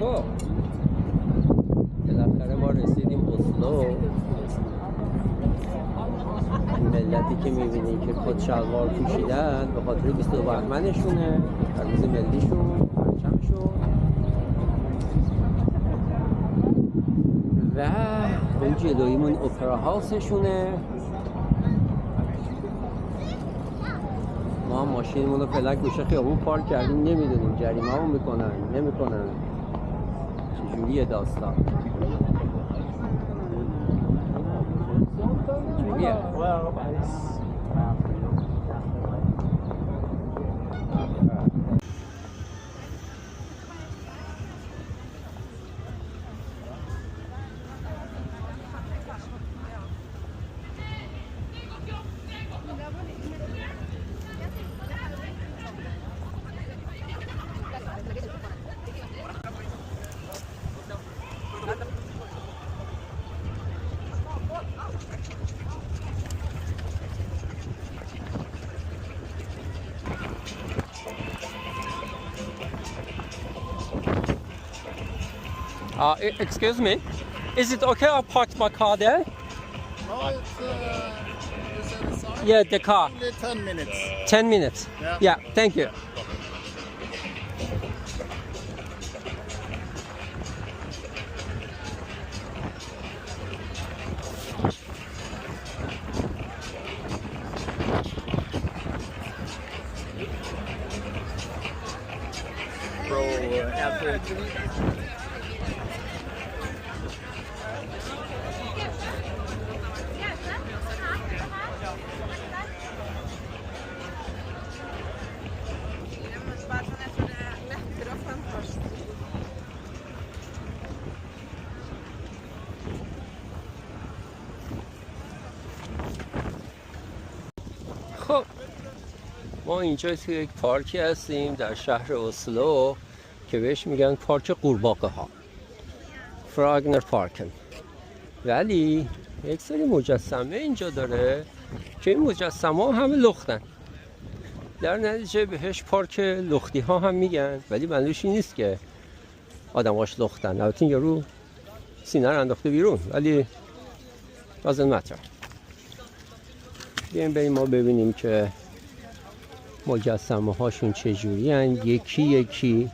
خب بالاخره ما رسیدیم اسلو. این ملتی که میبینید که کت شلوار پوشیدن به خاطر 22 بهمنشونه، روز ملیشون، پرچمشون. و اون جلویمون اپرا هاوسشونه. ما هم ماشینمون رو فعلا گوشه خیابون پارک کردیم، نمیدونیم جریمه همون میکنن نمیکنن، چجوریه داستان، چجوریه؟ Excuse me, is it okay I parked my car there? No, it's Yeah, the car. only 10 minutes. 10 minutes. Yeah, thank you. Bro, after خب ما اینجا توی یک پارکی هستیم در شهر اسلو که بهش میگن پارک قورباغه ها، فراگنر پارکن. ولی یک سری مجسمه اینجا داره که این مجسمه ها همه لختن، در نتیجه بهش پارک لختی ها هم میگن. ولی معنیش این نیست که آدماش لختن، البته این یارو سینه رو انداخته بیرون، ولی doesn't matter. بیایم بریم ما ببینیم که مجسمه هاشون چجوری هن، یکی یکی.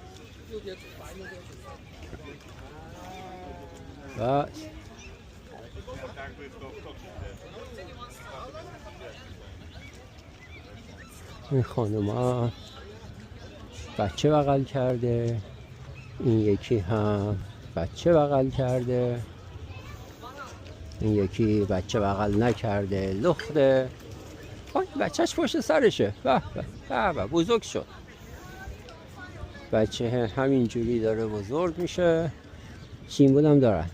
و این خانم ها بچه بغل کرده، این یکی هم بچه بغل کرده، این یکی بچه بغل نکرده لخته. بچهش پشت سرشه. به به به بزرگ شد. بچه همینجوری داره بزرگ میشه. شیمبول هم دارن،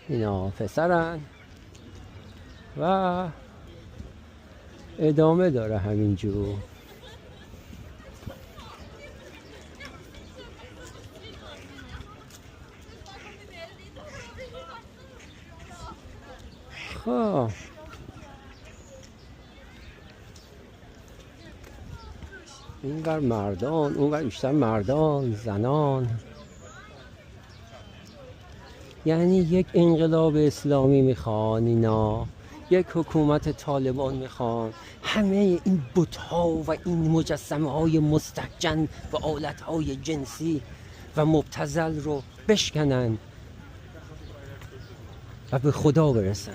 اینا پسرن و ادامه داره همینجور. خب اینور مردان، اونور بیشتر مردان، زنان. یعنی یک انقلاب اسلامی میخوان اینا، یک حکومت طالبان میخوان. همه این بت‌ها و این مجسمه های مستحجن و آلت های جنسی و مبتذل رو بشکنن و به خدا برسن.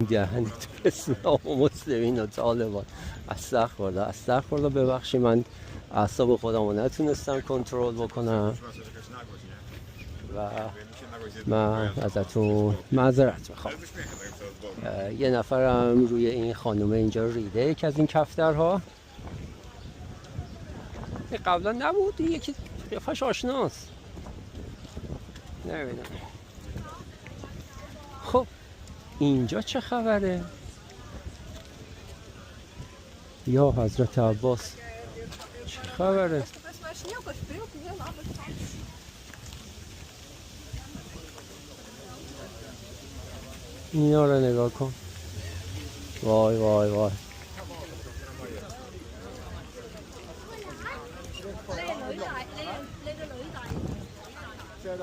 دهنت اسلام و مسلمین و طالبان. استغفرالله ببخشید، من اعصاب خودمو نتونستم کنترل بکنم و من ازتون معذرت میخوام. یه نفرم روی این خانومه اینجا ریده، یکی از این کفترها. قبلا نبود، یکی قیافش آشناست، نمیدونم. خب اینجا چه خبره؟ یا حضرت عباس چه خبره؟ اینا رو نگاه کن. وای وای وای. Erik.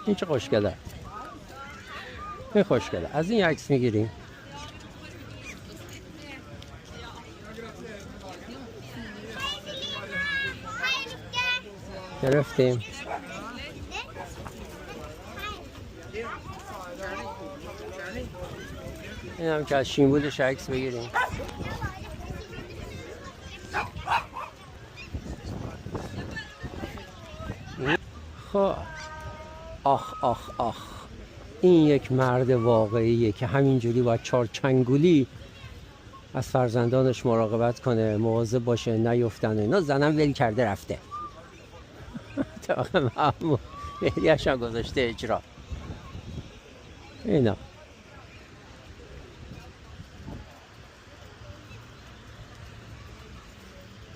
این چه خوشگله. این خوشگله. از این عکس میگیریم. گرفتیم. این هم که از شیمبولش عکس بگیریم. خب آخ آخ آخ، این یک مرد واقعیه که همینجوری با چارچنگولی از فرزندانش مراقبت کنه، مواظب باشه نیفتن. اینا زنم ول کرده رفته. طبق معمول مهریه‌اش هم گذاشته اجرا. اینا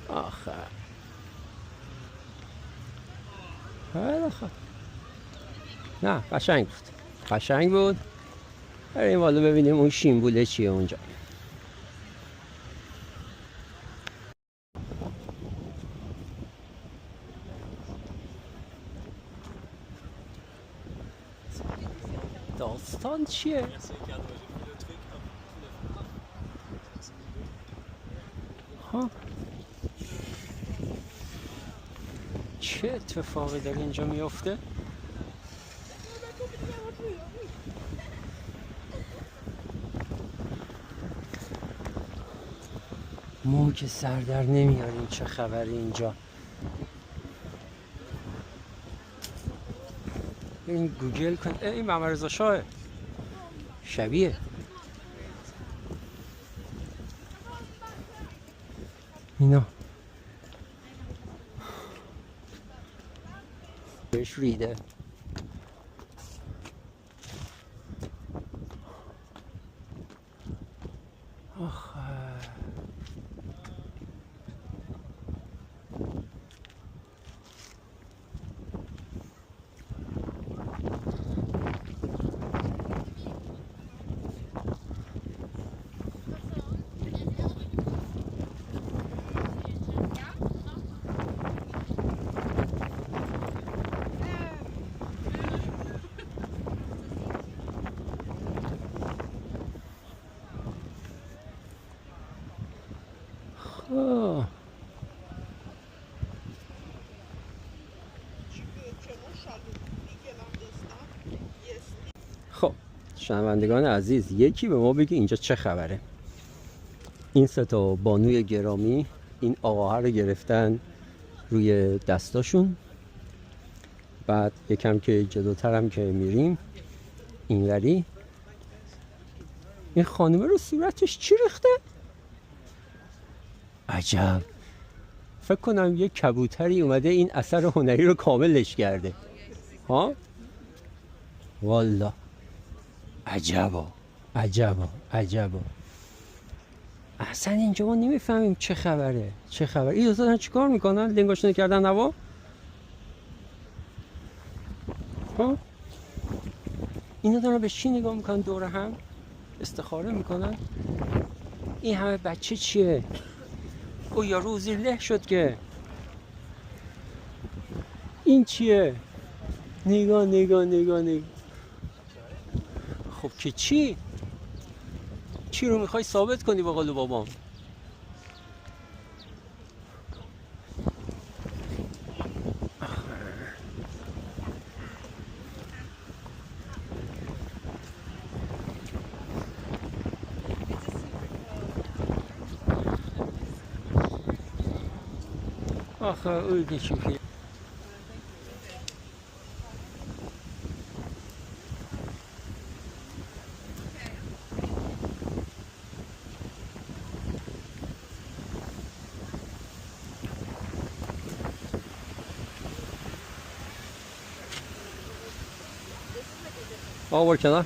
آخه خیلی خوب. نه قشنگ بود، قشنگ بود. بریم بالا ببینیم اون شیمبوله چیه اونجا. داستان چیه؟ ها چه اتفاقی در اینجا میفته؟ ما که سر در نمیاریم چه خبری اینجا. این گوگل کن. این محمد رضا شاه شبیه. اینا بهش ریده. آخه خب شنوندگان عزیز، یکی به ما بگه اینجا چه خبره. این سه تا بانوی گرامی این آقاها رو گرفتن روی دستاشون. بعد یکم که جلوتر هم که میریم اینوری، این خانومه رو صورتش چی ریخته؟ عجب. فکر کنم یک کبوتری اومده این اثر هنری رو کاملش کرده. ها؟ والا عجبا عجبا عجبا. اصلا اینجا ما نمیفهمیم چه خبره چه خبره. این دوستا دارن چیکار میکنن؟ لنگاشونه کردن هوا. ها؟ اینا دارن به چی نگاه میکنن؟ دور هم استخاره میکنن. این همه بچه چیه؟ او یارو زیر له شد که. این چیه؟ نگاه نگاه نگاه نگاه. خب که چی؟ چی رو میخوای ثابت کنی با قول بابام؟ آخه öyle çünkü. Over kenar.